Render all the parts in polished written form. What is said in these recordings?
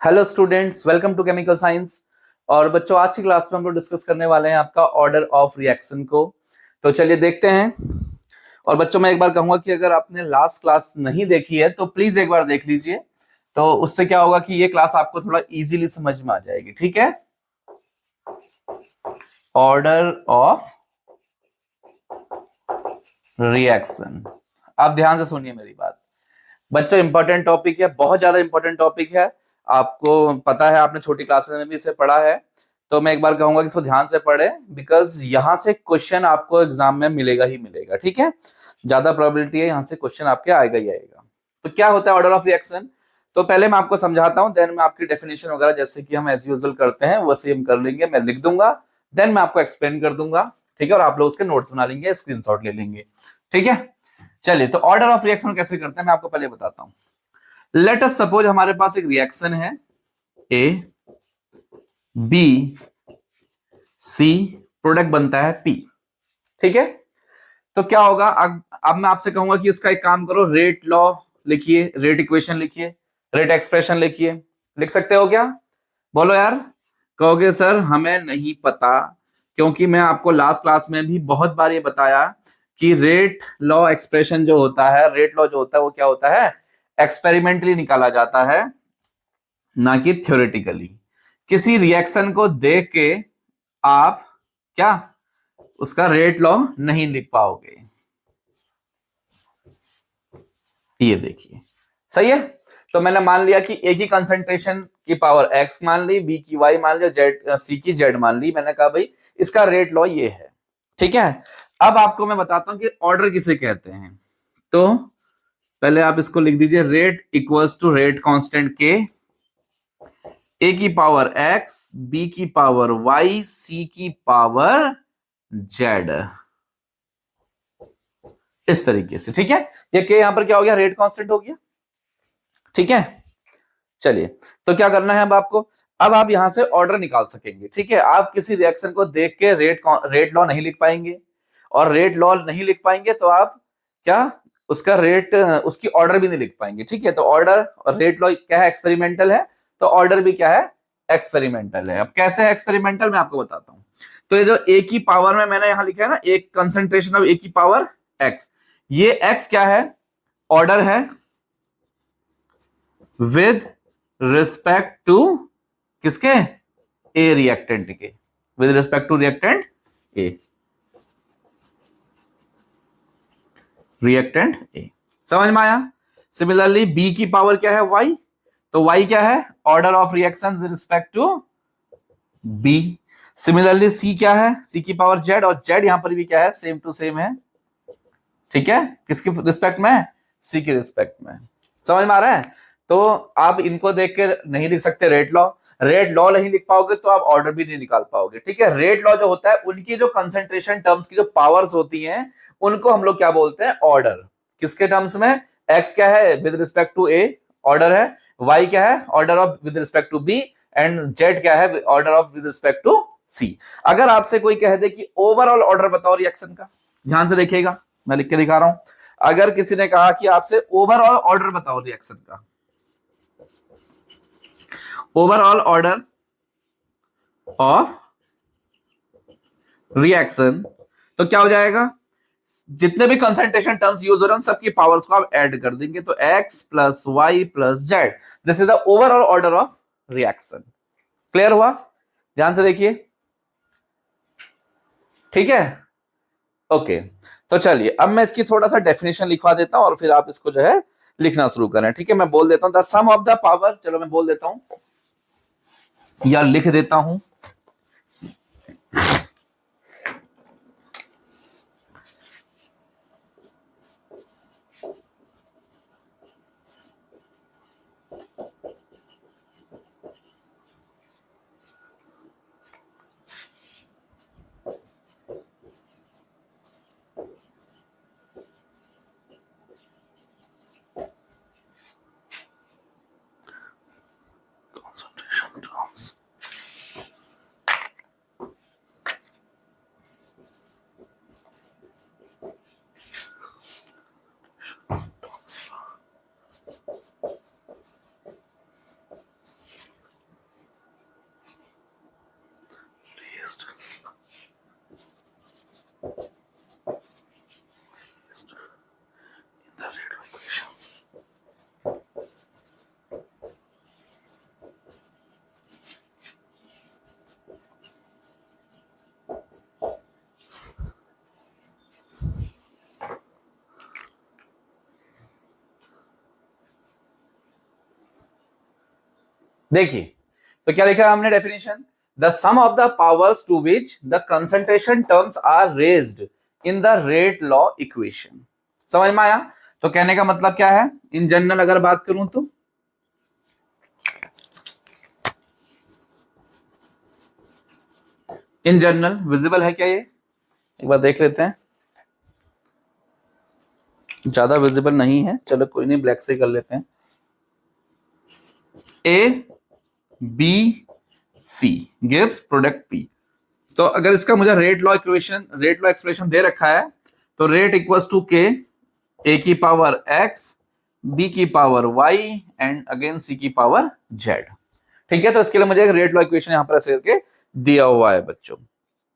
Hello students, welcome to chemical science. और बच्चों, आज की क्लास में हम लोग डिस्कस करने वाले हैं आपका ऑर्डर ऑफ रिएक्शन को। तो चलिए देखते हैं। और बच्चों, मैं एक बार कहूंगा कि अगर आपने लास्ट क्लास नहीं देखी है तो प्लीज एक बार देख लीजिए। तो उससे क्या होगा कि ये क्लास आपको थोड़ा इजीली समझ में आ जाएगी। ठीक है, ऑर्डर ऑफ रिएक्शन। आप ध्यान से सुनिए मेरी बात। बच्चों, इंपॉर्टेंट टॉपिक है, बहुत ज्यादा इंपॉर्टेंट टॉपिक है। आपको पता है, आपने छोटी क्लासेस में भी इसे पढ़ा है। तो मैं एक बार कहूंगा कि इसको ध्यान से पढ़े, बिकॉज यहां से क्वेश्चन आपको एग्जाम में मिलेगा ही मिलेगा। ठीक है, ज्यादा प्रोबेबिलिटी है यहां से क्वेश्चन आपके आएगा ही आएगा। तो क्या होता है ऑर्डर ऑफ रिएक्शन? तो पहले मैं आपको समझाता हूं, देन मैं आपकी डेफिनेशन वगैरह जैसे कि हम एज यूजुअल करते हैं वैसे हम कर लेंगे। मैं लिख दूंगा, देन मैं आपको एक्सप्लेन कर दूंगा। ठीक है, और आप लोग उसके नोट्स बना लेंगे, स्क्रीनशॉट ले लेंगे। ठीक है, चलिए तो ऑर्डर ऑफ रिएक्शन कैसे करते हैं मैं आपको पहले बताता हूं। लेट अस सपोज हमारे पास एक रिएक्शन है ए बी सी, प्रोडक्ट बनता है पी। ठीक है, तो क्या होगा, अब मैं आपसे कहूंगा कि इसका एक काम करो, रेट लॉ लिखिए, रेट इक्वेशन लिखिए, रेट एक्सप्रेशन लिखिए। लिख सकते हो क्या? बोलो यार। कहोगे सर हमें नहीं पता, क्योंकि मैं आपको लास्ट क्लास में भी बहुत बार ये बताया कि रेट लॉ एक्सप्रेशन जो होता है, रेट लॉ जो होता है वो क्या होता है, एक्सपेरिमेंटली निकाला जाता है, ना कि थ्योरेटिकली। किसी रिएक्शन को देख के आप क्या उसका रेट लॉ नहीं लिख पाओगे। ये देखिए, सही है। तो मैंने मान लिया कि ए की कंसंट्रेशन की पावर एक्स मान ली, बी की वाई मान लिया, जेड सी की जेड मान ली। मैंने कहा भाई इसका रेट लॉ ये है। ठीक है, अब आपको मैं बताता हूं कि ऑर्डर किसे कहते हैं। तो पहले आप इसको लिख दीजिए, rate equals to rate constant k, A की पावर एक्स, बी की पावर वाई, सी की पावर जेड। इस तरीके से। ठीक है, ये के यहां पर क्या हो गया, रेट कांस्टेंट हो गया। ठीक है, चलिए तो क्या करना है अब आपको, अब आप यहां से ऑर्डर निकाल सकेंगे। ठीक है, आप किसी रिएक्शन को देख के रेट लॉ नहीं लिख पाएंगे, और रेट लॉ नहीं लिख पाएंगे तो आप क्या उसका रेट, उसकी ऑर्डर भी नहीं लिख पाएंगे। ठीक है, तो ऑर्डर और रेट लॉ क्या है, एक्सपेरिमेंटल है। तो ऑर्डर भी क्या है, एक्सपेरिमेंटल है। अब कैसे है एक्सपेरिमेंटल, मैं आपको बताता हूं। तो ये जो ए की पावर में मैंने यहां लिखा है ना, एक कंसंट्रेशन ऑफ ए की पावर एक्स, ये एक्स क्या है, ऑर्डर है विद रिस्पेक्ट टू किसके, ए रिएक्टेंट के, with respect to reactant A, reactant A. समझ में आया? सिमिलरली बी की पावर क्या है, वाई, तो वाई क्या है, order of reaction with respect to B. Similarly C क्या है, सी की पावर जेड, और जेड यहां पर भी क्या है, सेम टू सेम है। ठीक है, किसकी रिस्पेक्ट में, सी की रिस्पेक्ट में। समझ में आ रहा है? तो आप इनको देख के नहीं लिख सकते रेट लॉ, रेट लॉ नहीं लिख पाओगे तो आप ऑर्डर भी नहीं निकाल पाओगे। ठीक है, रेट लॉ जो होता है उनकी जो कंसंट्रेशन टर्म्स की जो पावर्स होती हैं उनको हम लोग क्या बोलते हैं, ऑर्डर। किसके टर्म्स में, एक्स क्या है with respect to A, order है, वाई क्या है, order of with respect to B, and Z क्या है, order of with respect to C. अगर आपसे कोई कह दे कि ओवरऑल ऑर्डर बताओ रिएक्शन का, ध्यान से देखिएगा, मैं लिख के दिखा रहा हूं। अगर किसी ने कहा कि आपसे ओवरऑल ऑर्डर बताओ रिएक्शन का, ओवरऑल ऑर्डर ऑफ रिएक्शन, तो क्या हो जाएगा, जितने भी कंसंट्रेशन टर्म्स यूज हो रहे हैं सबकी पावर्स को आप ऐड कर देंगे, तो x plus Y plus Z, this is the overall order of reaction. Clear हुआ? ध्यान से देखिए। ठीक है, ओके। तो चलिए अब मैं इसकी थोड़ा सा डेफिनेशन लिखवा देता हूं और फिर आप इसको जो है लिखना शुरू करें। ठीक है, मैं बोल देता हूं the sum of the power, चलो मैं बोल देता हूं या लिख देता हूं। concentration terms देखिए तो क्या लिखा है हमने definition, the sum of the powers to which the concentration terms are raised in the rate law equation. समझ में आया? तो कहने का मतलब क्या है, इन जनरल अगर बात करूं तो इन जनरल विजिबल है क्या ये, एक बार देख लेते हैं। ज्यादा विजिबल नहीं है, चलो कोई नहीं, ब्लैक से कर लेते हैं। A B C gives product P. तो अगर इसका मुझे रेट लॉ एक्सप्रेशन दे रखा है, तो रेट इक्वल्स टू के, ए की पावर एक्स, बी की पावर वाई एंड अगेन सी की पावर जेड। ठीक है, तो इसके लिए मुझे एक रेट लॉ इक्वेशन यहां पर ऐसे करके दिया हुआ है बच्चों।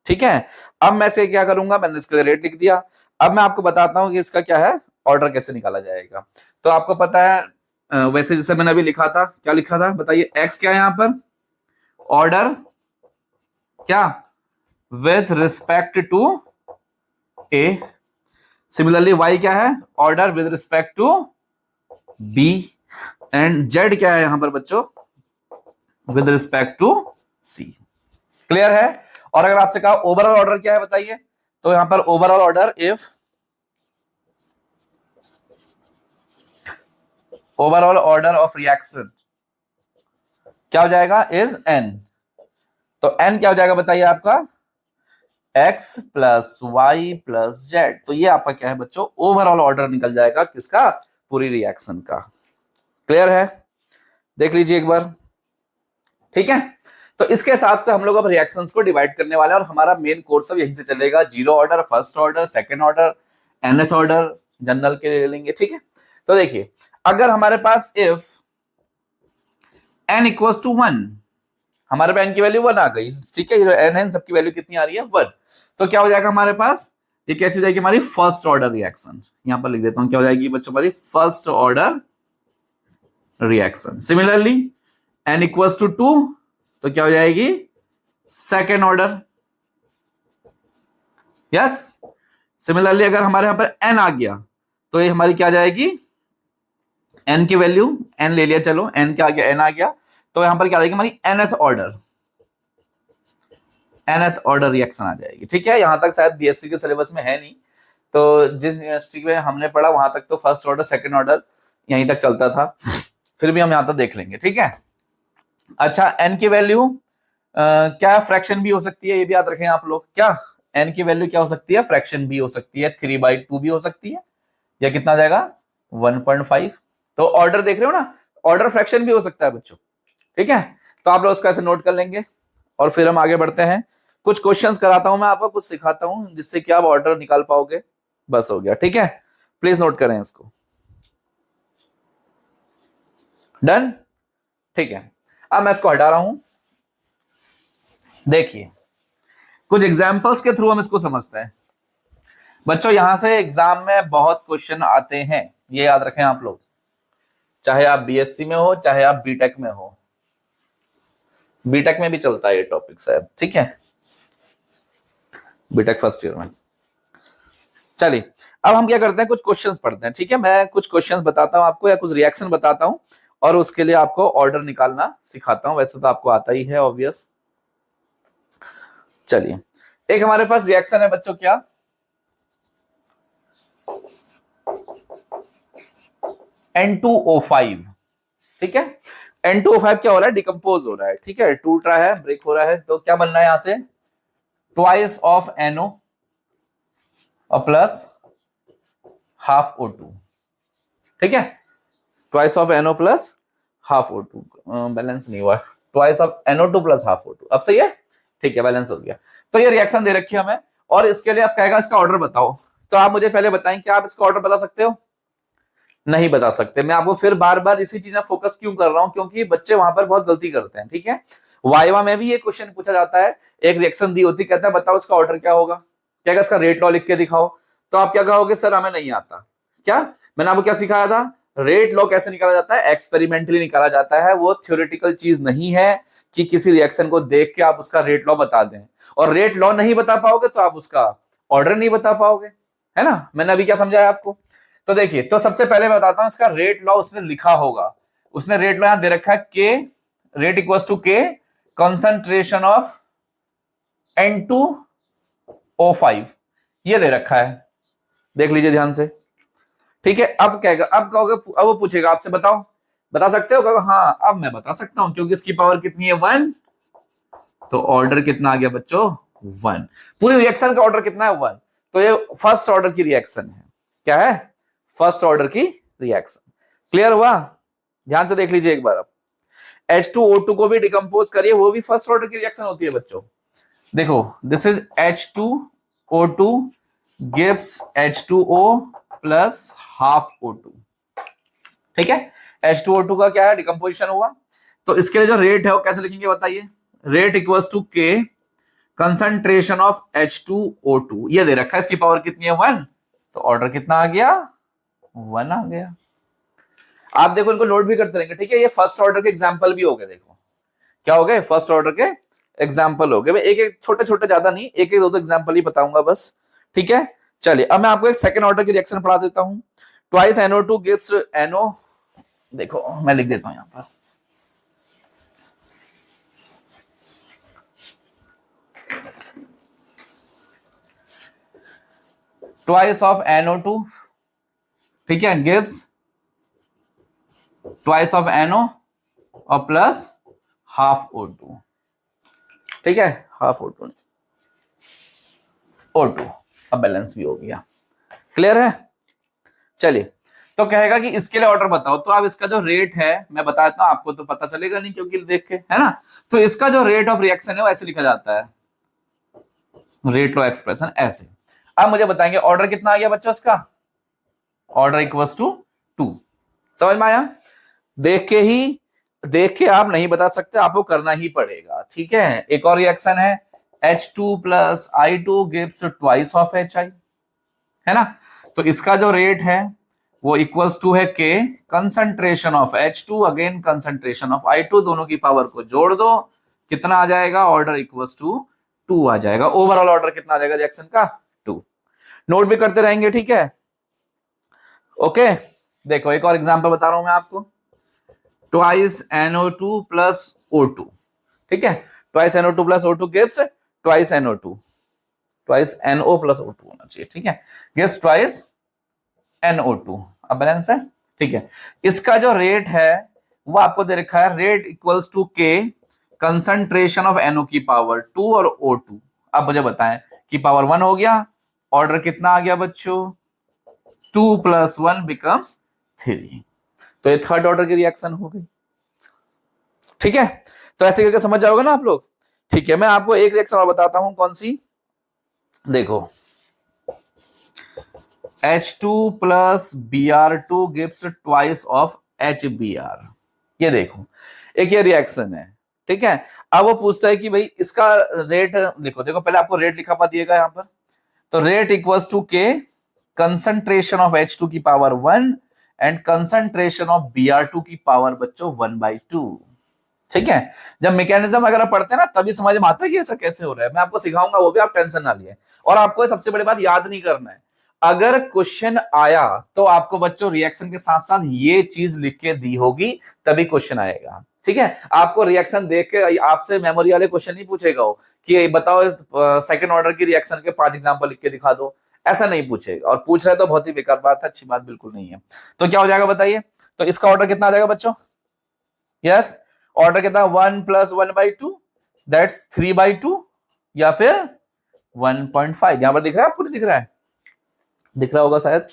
ठीक है, अब मैं से क्या करूंगा, मैंने इसके लिए रेट लिख दिया। अब मैं आपको बताता हूं कि इसका क्या है, ऑर्डर कैसे निकाला जाएगा। तो आपको पता है वैसे जैसे मैंने अभी लिखा था, क्या लिखा था बताइए, एक्स क्या है यहां पर, ऑर्डर क्या, with respect to A. Similarly Y क्या है, order with respect to B. And Z क्या है यहां पर बच्चों, with respect to C. Clear है? और अगर आपसे कहा ओवरऑल ऑर्डर क्या है बताइए, तो यहां पर overall order, if overall order of reaction क्या हो जाएगा, इज एन। तो एन क्या हो जाएगा बताइए आपका, x plus Y plus Z. तो ये आपका क्या है बच्चों, ओवरऑल ऑर्डर निकल जाएगा किसका, पूरी रिएक्शन का। क्लियर है? देख लीजिए एक बार। ठीक है, तो इसके हिसाब से हम लोग अब रिएक्शंस को डिवाइड करने वाले हैं, और हमारा मेन कोर्स अब यहीं से चलेगा, zero order, first order, second order, nth order general के ले लेंगे। ठीक है, तो देखिए अगर हमारे पास इफ n इक्वल्स टू 1, हमारे पास n की वैल्यू 1 आ गई। ठीक है, n है, सबकी वैल्यू कितनी आ रही है, 1। तो क्या हो जाएगा हमारे पास, ये कैसी हो जाएगी हमारी फर्स्ट ऑर्डर रिएक्शन। यहां पर लिख देता हूं, क्या हो जाएगी बच्चों हमारी first order reaction. Similarly n equals to 2, तो क्या हो जाएगी सेकेंड ऑर्डर। यस, सिमिलरली अगर हमारे यहां पर n आ गया, तो ये हमारी क्या जाएगी, n की वैल्यू, n ले लिया, चलो n क्या आ गया, n आ गया, तो यहां पर क्या आ जाएगी हमारी nth ऑर्डर रिएक्शन आ जाएगी। ठीक है, यहां तक शायद बीएससी के सिलेबस में है नहीं, तो जिस यूनिवर्सिटी में हमने पढ़ा वहां तक तो फर्स्ट ऑर्डर सेकंड ऑर्डर यहीं तक चलता था, फिर भी हम यहां तक देख लेंगे। ठीक है, अच्छा n की वैल्यू क्या फ्रैक्शन भी हो सकती है, ये भी याद रखें आप लोग। क्या n की वैल्यू क्या हो सकती है, फ्रैक्शन भी हो सकती है, 3/2 भी हो सकती है, या कितना आ जाएगा 1.5। तो ऑर्डर देख रहे हो ना, ऑर्डर फ्रैक्शन भी हो सकता है बच्चों। ठीक है, तो आप लोग उसको ऐसे नोट कर लेंगे, और फिर हम आगे बढ़ते हैं। कुछ क्वेश्चंस कराता हूं मैं आपको, कुछ सिखाता हूं, जिससे कि आप ऑर्डर निकाल पाओगे। बस हो गया। ठीक है, प्लीज नोट करें इसको। डन? ठीक है, अब मैं इसको हटा रहा हूं। देखिए कुछ एग्जाम्पल्स के थ्रू हम इसको समझते हैं बच्चों। यहां से एग्जाम में बहुत क्वेश्चन आते हैं, ये याद रखें आप लोग, चाहे आप बीएससी में हो चाहे आप बीटेक में हो। बीटेक में भी चलता है ये टॉपिक शायद। ठीक है, बीटेक फर्स्ट ईयर में। चलिए अब हम क्या करते हैं, कुछ क्वेश्चंस पढ़ते हैं। ठीक है, मैं कुछ क्वेश्चंस बताता हूं आपको, या कुछ रिएक्शन बताता हूं, और उसके लिए आपको ऑर्डर निकालना सिखाता हूं। वैसे तो आपको आता ही है ऑब्वियस। चलिए, एक हमारे पास रिएक्शन है बच्चों, क्या, N2O5। ठीक है, N2O5 क्या हो रहा है, डिकम्पोज हो रहा है। ठीक है, टूट रहा है, ब्रेक हो रहा है, तो क्या बन रहा है यहां से, ट्वाइस ऑफ NO और प्लस हाफ O2। ठीक है, twice of NO plus half O2, balance नहीं हुआ, twice of NO2 plus half O2। अब सही है? ठीक है, बैलेंस हो गया। तो ये रिएक्शन दे रखी है हमें, और इसके लिए आप कहेगा इसका ऑर्डर बताओ। तो आप मुझे पहले बताएं, क्या आप इसका ऑर्डर बता सकते हो? नहीं बता सकते। मैं आपको फिर बार बार इसी चीज में फोकस क्यों कर रहा हूं, क्योंकि बच्चे वहां पर बहुत गलती करते हैं। ठीक है, वाइवा में भी ये क्वेश्चन पूछा जाता है, एक रिएक्शन दी होती, कहता है बताओ इसका ऑर्डर क्या होगा, क्या इसका रेट लॉ लिख के दिखाओ। तो आप क्या कहोगे, सर हमें नहीं आता। क्या मैंने आपको क्या सिखाया था, रेट लॉ कैसे निकाला जाता है, एक्सपेरिमेंटली निकाला जाता है। वो थ्योरेटिकल चीज नहीं है कि किसी रिएक्शन को देख के आप उसका रेट लॉ बता दें, और रेट लॉ नहीं बता पाओगे तो आप उसका ऑर्डर नहीं बता पाओगे, है ना। मैंने अभी क्या समझाया आपको। तो देखिए, तो सबसे पहले मैं बताता हूं इसका रेट लॉ, उसने लिखा होगा, उसने रेट लॉ यहां दे रखा है, के रेट इक्वल्स टू के कंसंट्रेशन ऑफ N2O5 ये दे रखा है, देख लीजिए ध्यान से। ठीक है, अब कहेगा, अब कहोगे, अब वो पूछेगा आपसे बताओ, बता सकते हो? कहोगे हाँ अब मैं बता सकता हूं क्योंकि इसकी पावर कितनी है 1, तो ऑर्डर कितना आ गया बच्चों 1। पूरी रिएक्शन का ऑर्डर कितना है 1, तो ये फर्स्ट ऑर्डर की रिएक्शन है। क्या है? फर्स्ट ऑर्डर की रिएक्शन। क्लियर हुआ? ध्यान से देख लीजिए एक बार। अब H2O2 को भी डिकम्पोज करिए, वो भी फर्स्ट ऑर्डर की रिएक्शन होती है बच्चों। देखो this is H2O2 gives H2O plus half O2। ठीक है, H2O2 का क्या है? डिकम्पोजिशन हुआ। तो इसके लिए जो रेट है वो कैसे लिखेंगे बताइए? रेट इक्वल्स टू के कंसंट्रेशन ऑफ H2O2, ये दे रखा है, इसकी पावर कितनी है 1, तो ऑर्डर कितना आ गया 1 आ गया। आप देखो इनको नोट भी करते रहेंगे। ठीक है, ये फर्स्ट ऑर्डर के एग्जांपल भी हो गए। देखो क्या हो गए? फर्स्ट ऑर्डर के एग्जांपल हो गए। एक एक छोटे छोटे, ज्यादा नहीं, एक एक दो दो एग्जांपल ही बताऊंगा बस। ठीक है, चलिए अब मैं आपको एक सेकंड ऑर्डर की रिएक्शन पढ़ा देता हूं। ट्वाइस NO2 गिव्स NO, देखो मैं लिख देता हूं यहां पर, ट्वाइस ऑफ NO2, ठीक है, गिव्स ट्वाइस ऑफ NO और प्लस हाफ O2। ठीक है, हाफ O2 O2, अब बैलेंस भी हो गया। क्लियर है? चलिए, तो कहेगा कि इसके लिए ऑर्डर बताओ, तो अब इसका जो रेट है मैं बता देता हूं, आपको तो पता चलेगा नहीं क्योंकि देख के, है ना। तो इसका जो रेट ऑफ रिएक्शन है वो ऐसे लिखा जाता है, रेट लॉ एक्सप्रेशन ऐसे। अब मुझे बताएंगे ऑर्डर कितना आ गया बच्चों इसका? Order equals to 2। समझ में आया? देख के आप नहीं बता सकते, आपको करना ही पड़ेगा। ठीक है, एक और रिएक्शन है H2 plus I2 gives twice of HI, है ना। तो इसका जो रेट है वो इक्वल्स टू है के concentration of H2 again concentration of I2, दोनों की पावर को जोड़ दो, कितना आ जाएगा? ऑर्डर इक्वल्स टू 2 आ जाएगा। ओवरऑल ऑर्डर कितना आ जाएगा रिएक्शन का? 2। नोट भी करते रहेंगे। ठीक है, ओके। देखो एक और एग्जांपल बता रहा हूं मैं आपको, ट्वाइस NO2 प्लस O2। ठीक है, twice NO2 plus O2 gives twice NO2, twice NO plus O2 होना चाहिए। ठीक है, गिव्स ट्वाइस NO2। अब बैलेंस है। ठीक है, इसका जो रेट है वो आपको दे रखा है, रेट इक्वल्स टू के कंसंट्रेशन ऑफ NO की पावर 2 और O2। अब मुझे बताएं कि पावर 1 हो गया, ऑर्डर कितना आ गया बच्चों? 2 प्लस 1 बिकम्स 3। तो ये थर्ड ऑर्डर की रिएक्शन हो गई। ठीक है, तो ऐसे करके समझ जाओगे ना आप लोग। ठीक है, मैं आपको एक रिएक्शन और बताता हूं, कौन सी? देखो H2 plus Br2 gives twice of HBr। ये देखो एक ये रिएक्शन है। ठीक है, अब वो पूछता है कि भाई इसका रेट लिखो। देखो पहले आपको रेट लिखा हुआ दिएगा यहां पर, तो रेट इक्वल्स टू के कंसंट्रेशन ऑफ H2 की power 1 and concentration of Br2 की पावर बच्चों 1/2। ठीक है, जब मैकेनिज्म अगर आप पढ़ते हैं ना तभी समझ में आता है कि ऐसा कैसे हो रहा है। मैं आपको सिखाऊंगा, वो भी आप टेंशन ना लिए। और आपको सबसे बड़ी बात याद नहीं करना है, अगर क्वेश्चन आया तो आपको बच्चों रिएक्शन के साथ साथ ये चीज लिख के दी होगी तभी क्वेश्चन आएगा। ठीक है, आपको रिएक्शन देख के आपसे मेमोरी वाले क्वेश्चन नहीं पूछेगा हो कि बताओ सेकंड ऑर्डर की रिएक्शन के 5 एग्जांपल लिख के दिखा दो, ऐसा नहीं पूछेगा। और पूछ रहे तो बहुत ही बेकार बात है, अच्छी बात बिल्कुल नहीं है। तो क्या हो जाएगा बताइए? तो इसका ऑर्डर कितना आ जाएगा बच्चों? यस, ऑर्डर कितना? 1 प्लस 1/2 दैट्स 3/2 या फिर 1.5। यहां पर दिख रहा है आपको? नहीं दिख रहा है? दिख रहा होगा शायद,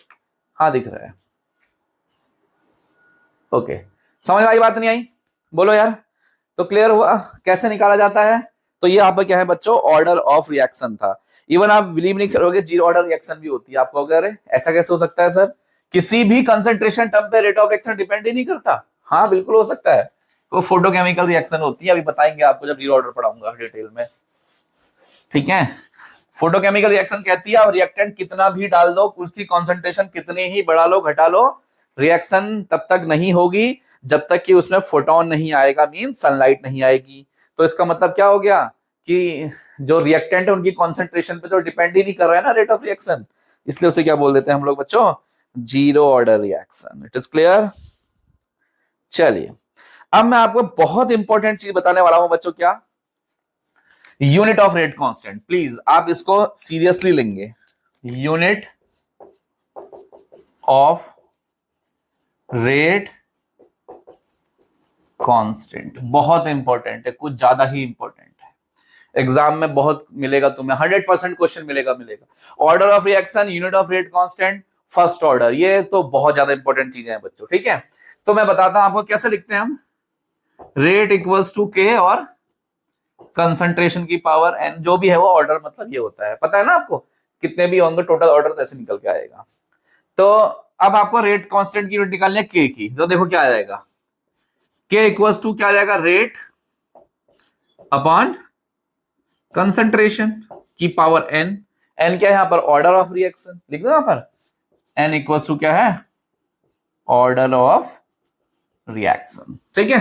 हाँ दिख रहा है। ओके, समझ में आई? बात नहीं आई? बोलो यार। तो क्लियर हुआ कैसे निकाला जाता है? तो ये यहाँ पर क्या है बच्चों? ऑर्डर ऑफ रिएक्शन था। इवन आप बिलीव नहीं करोगे, जीरो ऑर्डर रिएक्शन भी होती है। आपको अगर ऐसा कैसे हो सकता है सर? किसी भी कंसंट्रेशन टर्म पे रेट ऑफ रिएक्शन डिपेंड ही नहीं करता। हाँ बिल्कुल हो सकता है, वो फोटोकेमिकल रिएक्शन होती है, अभी बताएंगे आपको जब जीरो ऑर्डर पढ़ाऊंगा डिटेल में। ठीक है, फोटोकेमिकल रिएक्शन कहती है और रिएक्टेंट कितना भी डाल दो, उसकी कॉन्सेंट्रेशन कितनी ही बढ़ा लो घटा लो, रिएक्शन तब तक नहीं होगी जब तक कि उसमें फोटोन नहीं आएगा, मीन सनलाइट नहीं आएगी। तो इसका मतलब क्या हो गया कि जो रिएक्टेंट है उनकी कॉन्सेंट्रेशन पे तो डिपेंड ही नहीं कर रहा है ना रेट ऑफ रिएक्शन, इसलिए उसे क्या बोल देते हैं हम लोग बच्चों? Zero order reaction. It is clear? चलिए अब मैं आपको बहुत इंपॉर्टेंट चीज बताने वाला हूं बच्चों, क्या? Unit of rate constant. Please आप इसको सीरियसली लेंगे। यूनिट ऑफ रेट कांस्टेंट बहुत इंपॉर्टेंट है, कुछ ज्यादा ही इंपॉर्टेंट है। एग्जाम में बहुत मिलेगा तुम्हें, 100% क्वेश्चन मिलेगा। Order of reaction, unit of rate constant, first order, ये तो बहुत ज्यादा इंपॉर्टेंट चीजें हैं बच्चों, ठीक है? तो मैं बताता हूं आपको कैसे लिखते हैं हम। रेट इक्वल्स टू के और कंसंट्रेशन की पावर एन, जो भी है वो ऑर्डर मतलब ये होता है, पता है ना आपको? कितने भी होंगे टोटल ऑर्डर, तो ऐसे निकल के आएगा। तो अब आपको रेट कांस्टेंट की यूनिट निकालनी है के की, तो देखो क्या आ जाएगा। के इक्वल्स टू क्या आ जाएगा, रेट अपॉन कंसंट्रेशन की पावर एन। एन क्या है यहाँ पर, ऑर्डर ऑफ रिएक्शन, लिख दो यहाँ पर। एन इक्वल्स टू क्या है, ऑर्डर ऑफ रिएक्शन, ठीक है?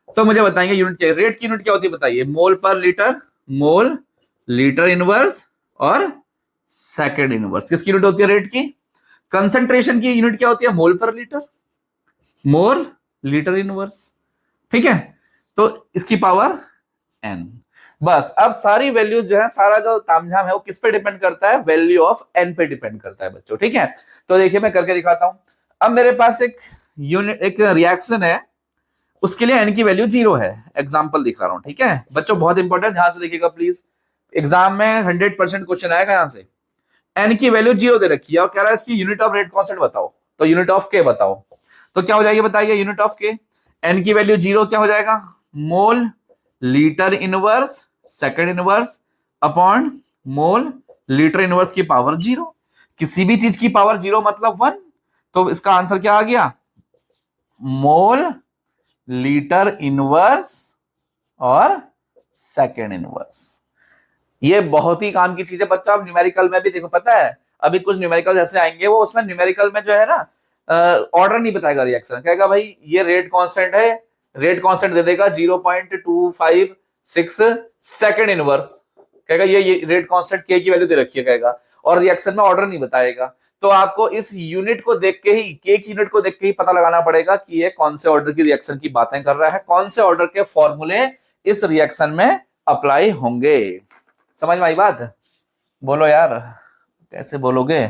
तो मुझे बताएंगे यूनिट क्या है, रेट की यूनिट क्या होती है बताइए। मोल पर लीटर, मोल, लीटर इनवर्स और सेकंड इनवर्स। किसकी यूनिट होती है, रेट की। कंसंट्रेशन की यूनिट क्या होती है, मोल पर लीटर, मोल, लीटर इनवर्स, ठीक है? तो इसकी पावर एन। बस अब सारी वैल्यूज जो है, सारा जो तामझाम है वो किस पे डिपेंड करता है, वैल्यू ऑफ एन पे डिपेंड करता है बच्चों, ठीक है? तो देखिए मैं करके दिखाता हूं। अब मेरे पास एक यूनिट, एक रिएक्शन है, उसके लिए एन की वैल्यू 0 है। एग्जांपल दिखा रहा हूं, ठीक है बच्चों? बहुत इंपॉर्टेंट, ध्यान से देखिएगा प्लीज। एग्जाम में 100% क्वेश्चन आएगा यहां से। एन की वैल्यू 0 दे रखी है और कह रहा है इसकी यूनिट ऑफ रेट कांस्टेंट बताओ, तो यूनिट ऑफ के बताओ। तो क्या हो जाएगी बताइए, यूनिट ऑफ के। एन की वैल्यू 0 क्या हो जाएगा, मोल litre inverse second inverse upon mole litre inverse की पावर 0। किसी भी चीज की पावर 0 मतलब 1, तो इसका आंसर क्या आ गया, मोल लीटर इनवर्स और सेकंड इनवर्स। ये बहुत ही काम की चीज है बच्चा। आप न्यूमेरिकल में भी देखो, पता है अभी कुछ न्यूमेरिकल ऐसे आएंगे, वो उसमें न्यूमेरिकल में जो है ना ऑर्डर नहीं बताएगा रिएक्शन, कहेगा भाई ये रेट कांस्टेंट है, रेट कांस्टेंट दे देगा 0.256 सेकंड इनवर्स, कहेगा ये रेट कांस्टेंट के की वैल्यू दे रखी है कहेगा, और रिएक्शन में ऑर्डर नहीं बताएगा। तो आपको इस यूनिट को देख के ही, के की यूनिट को देख के ही पता लगाना पड़ेगा कि ये कौन से ऑर्डर की रिएक्शन की बातें कर रहा है, कौन से ऑर्डर के फॉर्मूले इस रिएक्शन में अप्लाई होंगे। समझ में आई बात? बोलो यार, कैसे बोलोगे?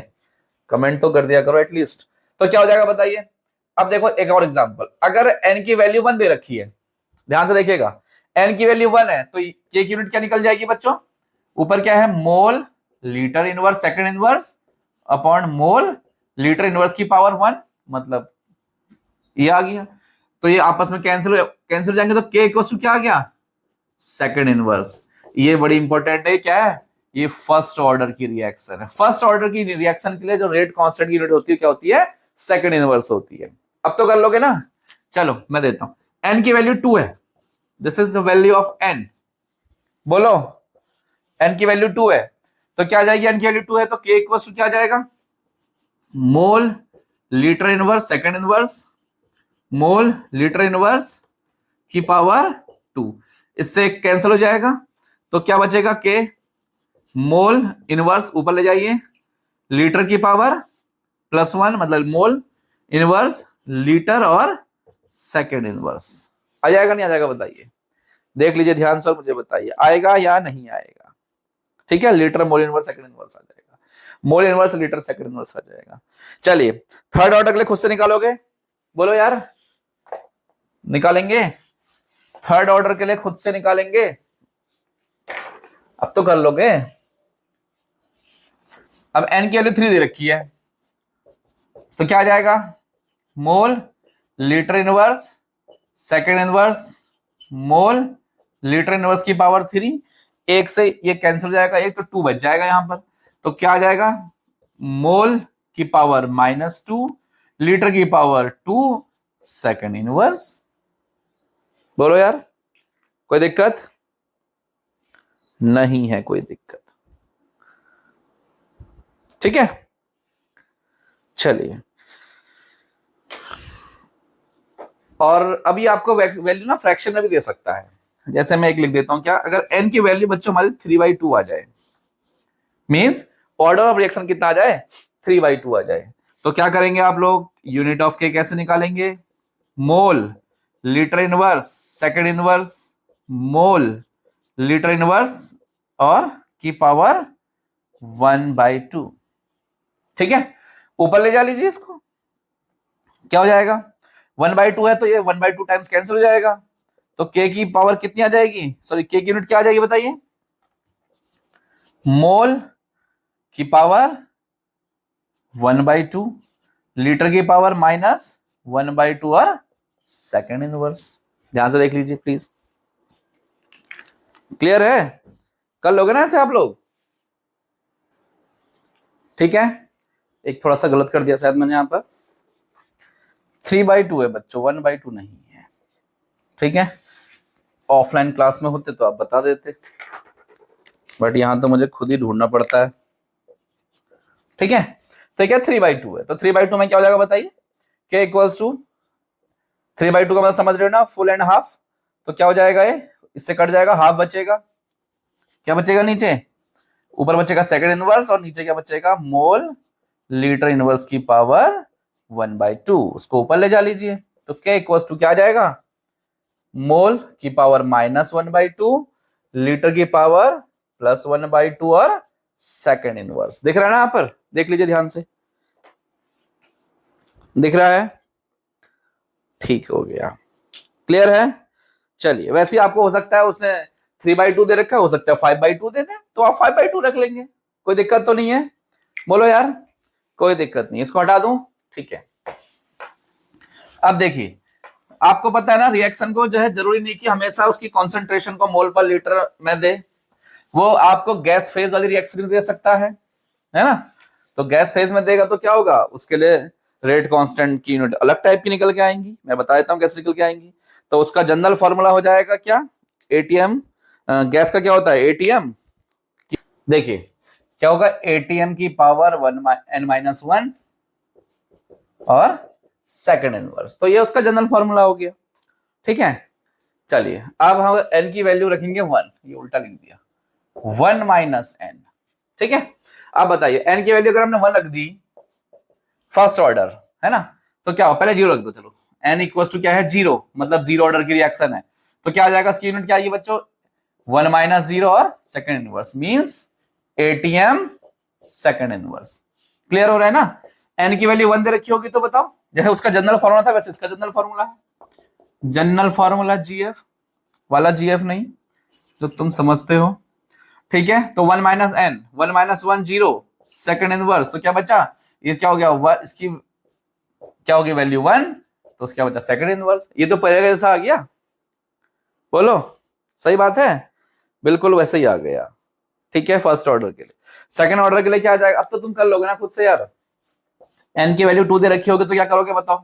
कमेंट तो कर दिया करो एटलीस्ट। तो क्या हो जाएगा बताइए। अब देखो एक और एग्जांपल, अगर n की वैल्यू 1 दे रखी है, ध्यान से देखिएगा, n की वैल्यू 1 है तो k की यूनिट क्या निकल जाएगी बच्चों, ऊपर क्या है, मोल litre inverse second inverse upon mole litre inverse की पावर 1, मतलब ये आ गया। तो ये आपस में कैंसिल हो जाएंगे, तो k इक्वल टू क्या आ गया, सेकंड इनवर्स। ये बड़ी इंपॉर्टेंट है, क्या है, ये फर्स्ट ऑर्डर की रिएक्शन है। फर्स्ट ऑर्डर की रिएक्शन के लिए जो रेट कांस्टेंट की यूनिट होती है क्या होती है, सेकंड इनवर्स होती है। अब तो कर लोगे ना, चलो मैं देता हूं। n की वैल्यू 2 है, this is the value of n। बोलो, n की वैल्यू 2 है तो क्या आ जाएगी, n की वैल्यू 2 है तो k इक्वल टू क्या आ जाएगा, मोल litre inverse second inverse mole litre inverse की पावर 2। इससे कैंसिल हो जाएगा तो क्या बचेगा, के मोल इनवर्स ऊपर ले जाइए, लीटर की पावर +1 मतलब मोल इनवर्स लीटर और सेकंड इनवर्स। आ जाएगा नहीं आ जाएगा बताइए, देख लीजिए ध्यान से और मुझे बताइए आएगा या नहीं आएगा, ठीक है? Litre mole inverse second inverse आ जाएगा, mole inverse litre second inverse आ जाएगा। चलिए थर्ड ऑर्डर के लिए खुद से निकालोगे, बोलो यार, निकालेंगे? थर्ड ऑर्डर के लिए खुद से निकालेंगे, अब तो कर लोगे। अब n की वैल्यू 3 दे रखी है तो क्या आ जाएगा, मोल litre inverse second inverse mole litre inverse की पावर 3। एक से ये कैंसिल हो जाएगा, एक तो 2 बच जाएगा यहां पर, तो क्या आ जाएगा, मोल की पावर -2 लीटर की पावर 2 सेकंड इनवर्स। बोलो यार, कोई दिक्कत नहीं है? कोई दिक्कत, ठीक है? चलिए, और अभी आपको वैल्यू ना फ्रैक्शन में भी दे सकता है, जैसे मैं एक लिख देता हूं, क्या अगर n की वैल्यू बच्चों हमारी 3/2 आ जाए, मींस ऑर्डर ऑफ रिएक्शन कितना आ जाए, 3/2 आ जाए, तो क्या करेंगे आप लोग, यूनिट ऑफ के कैसे निकालेंगे, mole litre inverse, second inverse, mole, litre inverse और की पावर 1/2। ठीक है, ऊपर ले जा लीजिए इसको, क्या हो जाएगा 1/2 है तो ये 1/2 टाइम्स कैंसिल हो जाएगा, तो के की पावर कितनी आ जाएगी, सॉरी के की यूनिट क्या आ जाएगी बताइए, मोल की पावर 1/2, लीटर की पावर -1/2 और सेकंड इनवर्स। ध्यान से देख लीजिए प्लीज, क्लियर है, कर लोगे ना ऐसे आप लोग, ठीक है। एक थोड़ा सा गलत कर दिया शायद मैंने यहां पर, 3/2 है बच्चों, 1/2 नहीं है, ठीक है। ऑफलाइन क्लास में होते तो आप बता देते, बट यहां तो मुझे खुद ही ढूंढना पड़ता है, ठीक है। तो क्या 3/2 है, तो 3/2 में क्या हो जाएगा बताइए, k इक्वल्स टू 3/2 का मतलब समझ रहे हो ना, फुल एंड हाफ, तो क्या हो जाएगा ये, इससे कट जाएगा, हाफ बचेगा, क्या बचेगा नीचे, ऊपर बचेगा सेकंड इनवर्स और नीचे क्या बचेगा, मोल लीटर इनवर्स की पावर 1/2, उसको ऊपर ले जा लीजिए, तो k इक्वल्स टू क्या आ जाएगा, मोल की पावर -1/2, लीटर की पावर +1/2 और सेकंड इनवर्स, दिख रहा है ना यहाँ पर, देख लीजिए ध्यान से, दिख रहा है, ठीक हो गया, क्लियर है। चलिए, वैसे ही आपको हो सकता है उसने 3/2 दे रखा है, हो सकता है 5/2 दे दे, तो आप 5/2 रख लेंगे, कोई दिक्कत तो नहीं है, बोलो यार, कोई दिक्कत नहीं, इसको हटा दूं, ठीक है। अब देखिए, आपको पता है ना रिएक्शन को जो है जरूरी नहीं कि हमेशा उसकी कॉन्सेंट्रेशन को मोल पर लीटर में दे, वो आपको गैस फेज वाली रिएक्शन दे सकता है ना, तो गैस फेज में देगा तो क्या होगा, उसके लिए रेट कांस्टेंट की यूनिट अलग टाइप की निकल के आएंगी, मैं बता देता हूं कैसे निकल के आएंगी, तो उसका जनरल फॉर्मूला हो जाएगा क्या, एटीएम, गैस का क्या होता है एटीएम, देखिए क्या होगा, एटीएम की पावर n-1 और सेकंड इनवर्स, तो ये उसका जनरल फॉर्मूला हो गया, ठीक है। चलिए, अब हम n की वैल्यू रखेंगे 1, ये उल्टा लिख दिया, 1 - n, ठीक है। अब बताइए n की वैल्यू अगर हमने 1 रख दी फर्स्ट ऑर्डर, है ना, तो क्या हो, पहले 0 रख दो, चलो n इक्वल टू क्या है 0, मतलब 0 ऑर्डर की रिएक्शन है, तो क्या आ जाएगा, इसकी यूनिट क्या आएगी बच्चों, 1 - 0 और second inverse, means ATM second inverse, clear हो रहा है ना। n की वैल्यू 1 दे रखी होगी तो बताओ, जैसे उसका जनरल फॉर्मूला था वैसे इसका जनरल फॉर्मूला है, जनरल फॉर्मूला जीएफ वाला, जीएफ नहीं जो तुम समझते हो, ठीक है। तो 1 - n, 1 - 1 0, सेकंड इनवर्स, तो क्या बचा, ये क्या हो गया, इसकी क्या होगी वैल्यू 1, तो क्या बचा सेकंड इनवर्स, ये तो पहले जैसा आ गया, बोलो सही बात है, बिल्कुल वैसे ही आ गया, ठीक है। फर्स्ट ऑर्डर के लिए, सेकंड ऑर्डर के लिए क्या आ जाएगा, अब तो तुम कर लोगे ना खुद से यार, n की वैल्यू 2 दे रखी होगी तो क्या करोगे बताओ,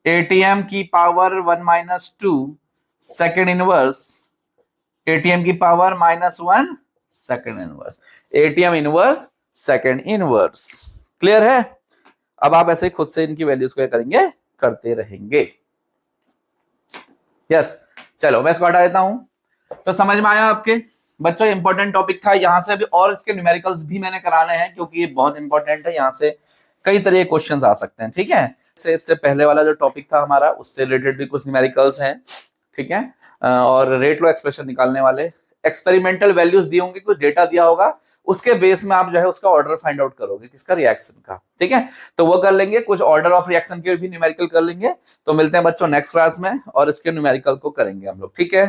एटीएम की पावर 1 - 2 सेकंड इनवर्स, एटीएम की power -1 second inverse, ATM inverse second inverse, clear है। अब आप ऐसे खुद से इनकी वैल्यूज को करेंगे, करते रहेंगे, यस। चलो मैं इसको हटा देता हूं, तो समझ में आया आपके बच्चों, इंपॉर्टेंट टॉपिक था, यहां से अभी और इसके न्यूमेरिकल्स भी मैंने कराने हैं क्योंकि ये बहुत इंपॉर्टेंट है, यहां से कई तरह के क्वेश्चंस आ सकते हैं, ठीक है। इससे पहले वाला जो टॉपिक था हमारा, उससे रिलेटेड भी कुछ न्यूमेरिकल्स हैं, ठीक है, और रेट लॉ एक्सप्रेशन निकालने वाले, एक्सपेरिमेंटल वैल्यूज दी होंगी, कुछ डेटा दिया होगा, उसके बेस में आप जो है उसका ऑर्डर फाइंड आउट करोगे, किसका, रिएक्शन का, ठीक है। तो वो कर लेंगे, कुछ ऑर्डर ऑफ रिएक्शन के भी न्यूमेरिकल कर लेंगे, तो मिलते हैं बच्चों नेक्स्ट क्लास में और इसके न्यूमेरिकल को करेंगे हम लोग, ठीक है।